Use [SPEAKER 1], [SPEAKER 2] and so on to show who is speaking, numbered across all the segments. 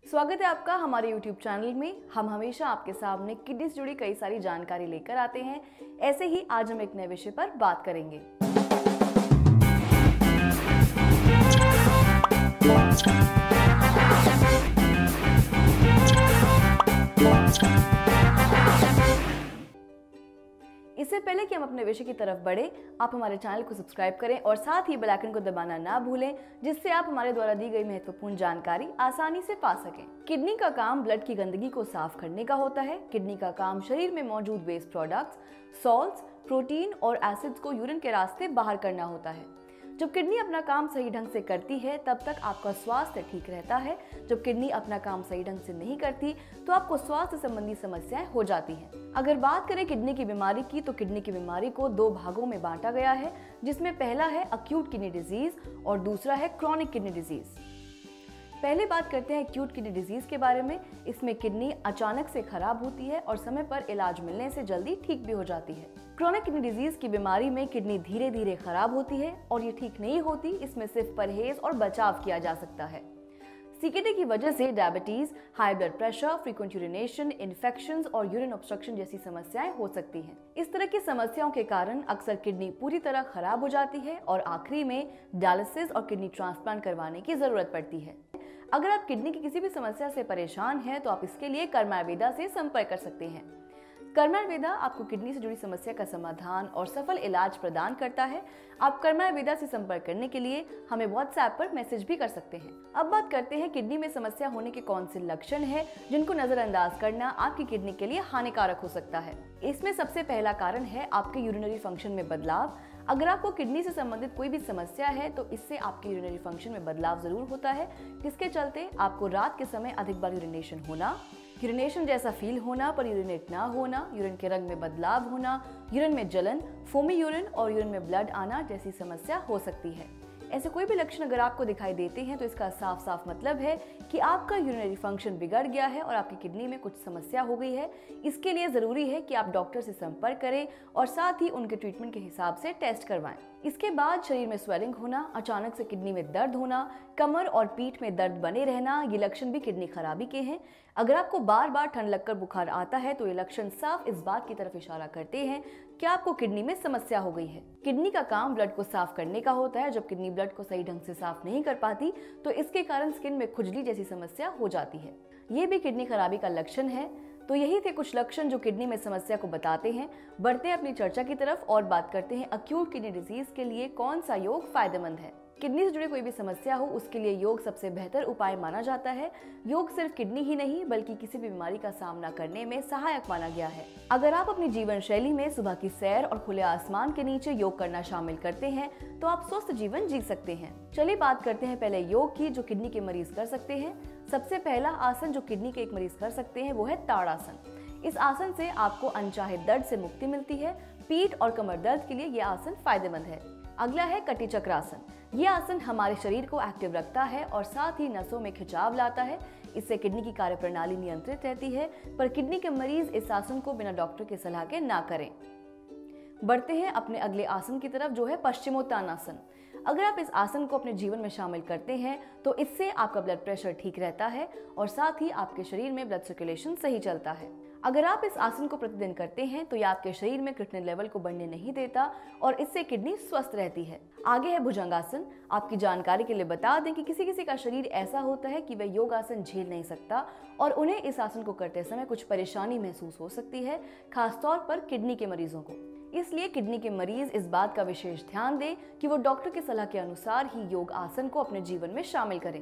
[SPEAKER 1] स्वागत है आपका हमारे YouTube चैनल में। हम हमेशा आपके सामने किडनी से जुड़ी कई सारी जानकारी लेकर आते हैं। ऐसे ही आज हम एक नए विषय पर बात करेंगे। इससे पहले कि हम अपने विषय की तरफ बढ़े, आप हमारे चैनल को सब्सक्राइब करें और साथ ही बेल आइकन को दबाना ना भूलें, जिससे आप हमारे द्वारा दी गई महत्वपूर्ण जानकारी आसानी से पा सकें। किडनी का काम ब्लड की गंदगी को साफ करने का होता है। किडनी का काम शरीर में मौजूद वेस्ट प्रोडक्ट्स, सॉल्ट्स, प्रोटीन और एसिड्स को यूरिन के रास्ते बाहर करना होता है। जब किडनी अपना काम सही ढंग से करती है तब तक आपका स्वास्थ्य ठीक रहता है। जब किडनी अपना काम सही ढंग से नहीं करती तो आपको स्वास्थ्य संबंधी समस्याएं हो जाती हैं। अगर बात करें किडनी की बीमारी की, तो किडनी की बीमारी को दो भागों में बांटा गया है, जिसमें पहला है अक्यूट किडनी डिजीज और दूसरा है क्रॉनिक किडनी डिजीज। पहले बात करते हैं एक्यूट किडनी डिजीज के बारे में। इसमें किडनी अचानक से खराब होती है और समय पर इलाज मिलने से जल्दी ठीक भी हो जाती है। क्रोनिक किडनी डिजीज की बीमारी में किडनी धीरे धीरे खराब होती है और ये ठीक नहीं होती। इसमें सिर्फ परहेज और बचाव किया जा सकता है। सीकेडी की वजह से diabetes, high blood pressure, frequent urination, infections और यूरिन ऑब्स्ट्रक्शन जैसी समस्याएं हो सकती हैं। इस तरह की समस्याओं के कारण अक्सर किडनी पूरी तरह खराब हो जाती है और आखिरी में डायलिसिस और किडनी ट्रांसप्लांट करवाने की जरूरत पड़ती है। अगर आप किडनी की किसी भी समस्या से परेशान हैं तो आप इसके लिए कर्म आयुर्वेदा से संपर्क कर सकते हैं। कर्म आयुर्वेदा आपको किडनी से जुड़ी समस्या का समाधान और सफल इलाज प्रदान करता है। आप कर्म आयुर्वेदा से संपर्क करने के लिए हमें व्हाट्सएप पर मैसेज भी कर सकते हैं। अब बात करते हैं किडनी में समस्या होने के कौन से लक्षण हैं जिनको नजरअंदाज करना आपकी किडनी के लिए हानिकारक हो सकता है। इसमें सबसे पहला कारण है आपके यूरिनरी फंक्शन में बदलाव। अगर आपको किडनी से संबंधित कोई भी समस्या है तो इससे आपके यूरिनरी फंक्शन में बदलाव जरूर होता है, जिसके चलते आपको रात के समय अधिक बार यूरिनेशन होना, यूरिनेशन जैसा फील होना पर यूरिनेट ना होना, यूरिन के रंग में बदलाव होना, यूरिन में जलन, फोमी यूरिन और यूरिन में ब्लड आना जैसी समस्या हो सकती है। ऐसे कोई भी लक्षण अगर आपको दिखाई देते हैं तो इसका साफ साफ मतलब है कि आपका यूरिनरी फंक्शन बिगड़ गया है और आपकी किडनी में कुछ समस्या हो गई है। इसके लिए जरूरी है कि आप डॉक्टर से संपर्क करें और साथ ही उनके ट्रीटमेंट के हिसाब से टेस्ट करवाएं। इसके बाद शरीर में स्वेलिंग होना, अचानक से किडनी में दर्द होना, कमर और पीठ में दर्द बने रहना, ये लक्षण भी किडनी खराबी के हैं। अगर आपको बार बार ठंड लगकर बुखार आता है तो ये लक्षण साफ इस बात की तरफ इशारा करते हैं कि आपको किडनी में समस्या हो गई है। किडनी का काम ब्लड को साफ करने का होता है। जब किडनी ब्लड को सही ढंग से साफ नहीं कर पाती तो इसके कारण स्किन में खुजली जैसी समस्या हो जाती है। ये भी किडनी खराबी का लक्षण है। तो यही थे कुछ लक्षण जो किडनी में समस्या को बताते हैं। बढ़ते हैं अपनी चर्चा की तरफ और बात करते हैं अक्यूट किडनी डिजीज के लिए कौन सा योग फायदेमंद है। किडनी से जुड़ी कोई भी समस्या हो उसके लिए योग सबसे बेहतर उपाय माना जाता है। योग सिर्फ किडनी ही नहीं बल्कि किसी भी बीमारी का सामना करने में सहायक माना गया है। अगर आप अपनी जीवन शैली में सुबह की सैर और खुले आसमान के नीचे योग करना शामिल करते हैं तो आप स्वस्थ जीवन जी सकते हैं। चलिए बात करते हैं पहले योग की, जो किडनी के मरीज कर सकते हैं। सबसे पहला आसन जो किडनी के एक मरीज कर सकते हैं वो है ताड़ासन। इस आसन से आपको अनचाहे दर्द से मुक्ति मिलती है। पीठ और कमर दर्द के लिए यह आसन फायदेमंद है। अगला है कटी चक्रासन। ये आसन हमारे शरीर को एक्टिव रखता है और साथ ही नसों में खिंचाव लाता है। इससे किडनी की कार्यप्रणाली नियंत्रित रहती है, पर किडनी के मरीज इस आसन को बिना डॉक्टर की सलाह के ना करें। बढ़ते हैं अपने अगले आसन की तरफ जो है पश्चिमोत्तानासन। अगर आप इस आसन को अपने जीवन में शामिल करते हैं तो इससे आपका ब्लड प्रेशर ठीक रहता है और साथ ही आपके शरीर में ब्लड सर्कुलेशन सही चलता है। अगर आप इस आसन को प्रतिदिन करते हैं तो यह आपके शरीर में क्रिएटिनिन लेवल को बढ़ने नहीं देता और इससे किडनी स्वस्थ रहती है। आगे है भुजंगासन। आपकी जानकारी के लिए बता दें कि किसी किसी का शरीर ऐसा होता है कि वह योग आसन झेल नहीं सकता और उन्हें इस आसन को करते समय कुछ परेशानी महसूस हो सकती है, खासतौर पर किडनी के मरीजों को। इसलिए किडनी के मरीज इस बात का विशेष ध्यान दें कि वो डॉक्टर की सलाह के अनुसार ही योग आसन को अपने जीवन में शामिल करें।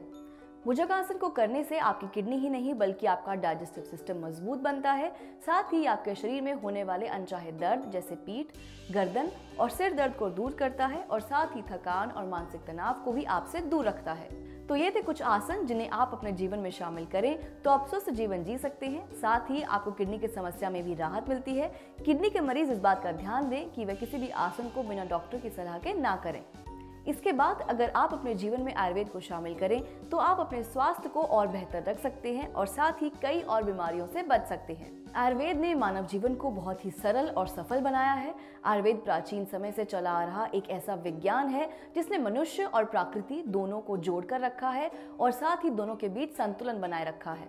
[SPEAKER 1] भुजंगासन को करने से आपकी किडनी ही नहीं बल्कि आपका डाइजेस्टिव सिस्टम मजबूत बनता है। साथ ही आपके शरीर में होने वाले अनचाहे दर्द जैसे पीठ, गर्दन और सिर दर्द को दूर करता है और साथ ही थकान और मानसिक तनाव को भी आपसे दूर रखता है। तो ये थे कुछ आसन जिन्हें आप अपने जीवन में शामिल करें तो आप स्वस्थ जीवन जी सकते हैं। साथ ही आपको किडनी की समस्या में भी राहत मिलती है। किडनी के मरीज इस बात का ध्यान दें कि वे किसी भी आसन को बिना डॉक्टर की सलाह के ना करें। इसके बाद अगर आप अपने जीवन में आयुर्वेद को शामिल करें तो आप अपने स्वास्थ्य को और बेहतर रख सकते हैं और साथ ही कई और बीमारियों से बच सकते हैं। आयुर्वेद ने मानव जीवन को बहुत ही सरल और सफल बनाया है। आयुर्वेद प्राचीन समय से चला आ रहा एक ऐसा विज्ञान है जिसने मनुष्य और प्रकृति दोनों को जोड़कर रखा है और साथ ही दोनों के बीच संतुलन बनाए रखा है।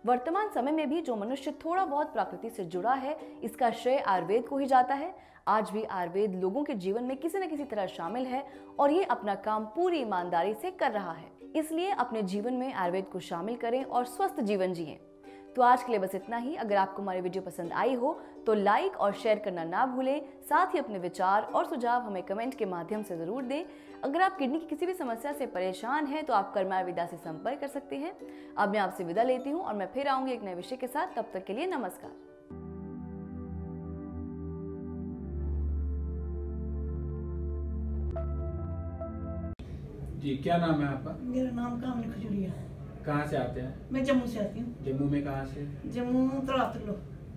[SPEAKER 1] वर्तमान समय में भी जो मनुष्य थोड़ा बहुत प्रकृति से जुड़ा है, इसका श्रेय आयुर्वेद को ही जाता है। आज भी आयुर्वेद लोगों के जीवन में किसी न किसी तरह शामिल है और ये अपना काम पूरी ईमानदारी से कर रहा है। इसलिए अपने जीवन में आयुर्वेद को शामिल करें और स्वस्थ जीवन जिएं। तो आज के लिए बस इतना ही। अगर आपको हमारी वीडियो पसंद आई हो तो लाइक और शेयर करना ना भूलें। साथ ही अपने विचार और सुझाव हमें कमेंट के माध्यम से जरूर दें। अगर आप किडनी की किसी भी समस्या से परेशान हैं तो आप कर्मा आयुर्वेदा से संपर्क कर सकते हैं। अब मैं आपसे विदा लेती हूँ और मैं फिर आऊंगी एक नए विषय के साथ। तब तक के लिए नमस्कार।
[SPEAKER 2] जी, क्या नाम है आपका?
[SPEAKER 3] मेरा नाम कामनी खजूरिया है।
[SPEAKER 2] कहाँ से आते हैं?
[SPEAKER 3] मैं जम्मू से आती हूँ।
[SPEAKER 2] जम्मू में कहाँ से?
[SPEAKER 3] जम्मू तलातलो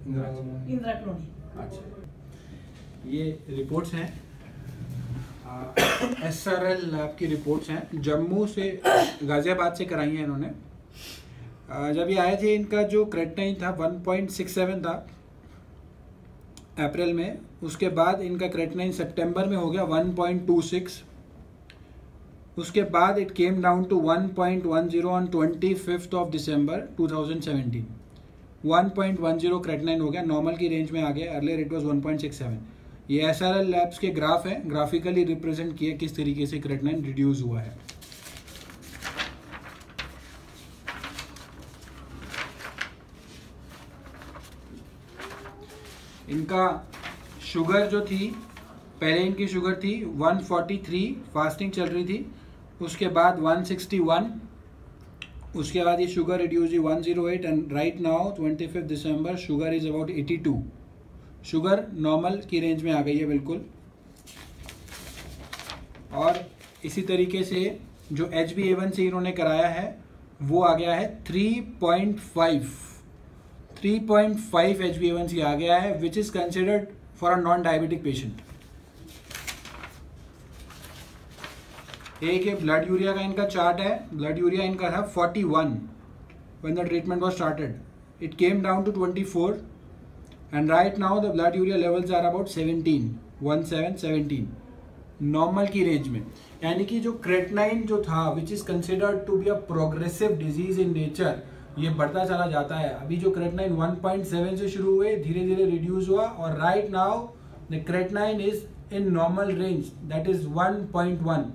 [SPEAKER 3] इंदिरा कॉलोनी।
[SPEAKER 2] अच्छा, ये रिपोर्ट्स हैं SRL लैब की रिपोर्ट्स हैं, जम्मू से गाजियाबाद से कराई हैं इन्होंने। जब ये आए थे इनका जो क्रेटिनाइन था 1.67 था अप्रैल में। उसके बाद इनका क्रेटिनाइन सितंबर में हो गया 1.26। उसके बाद it came down to 1.10 on 25th of December 2017। 1.10 creatinine हो गया, नॉर्मल की रेंज में आ गया। Earlier it was 1.67। ये SRL लैब्स के ग्राफ हैं, ग्राफिकली रिप्रेजेंट किए किस तरीके से क्रेटिनाइन रिड्यूस हुआ है। इनका शुगर जो थी, पहले इनकी शुगर थी 143, फास्टिंग चल रही थी। उसके बाद 161, उसके बाद ये शुगर रिड्यूस हुई 108 and right now 25 December sugar is about 82। Sugar normal की रेंज में आ गई है बिल्कुल। और इसी तरीके से जो HbA1c इन्होंने कराया है वो आ गया है 3.5 HbA1c आ गया है, विच is considered for a non diabetic patient. एक ब्लड यूरिया का इनका चार्ट है। ब्लड यूरिया इनका था 41 when the treatment was started. It came down to 24 and right now the blood urea levels are about 17 normal की range में। यानी कि जो क्रेटिनाइन जो था which is considered to be a progressive disease in nature, ये बढ़ता चला जाता है। अभी जो क्रेटिनाइन 1.7 से शुरू हुए, धीरे धीरे रिड्यूस हुआ और right now the creatinine is in normal range, that is 1.1.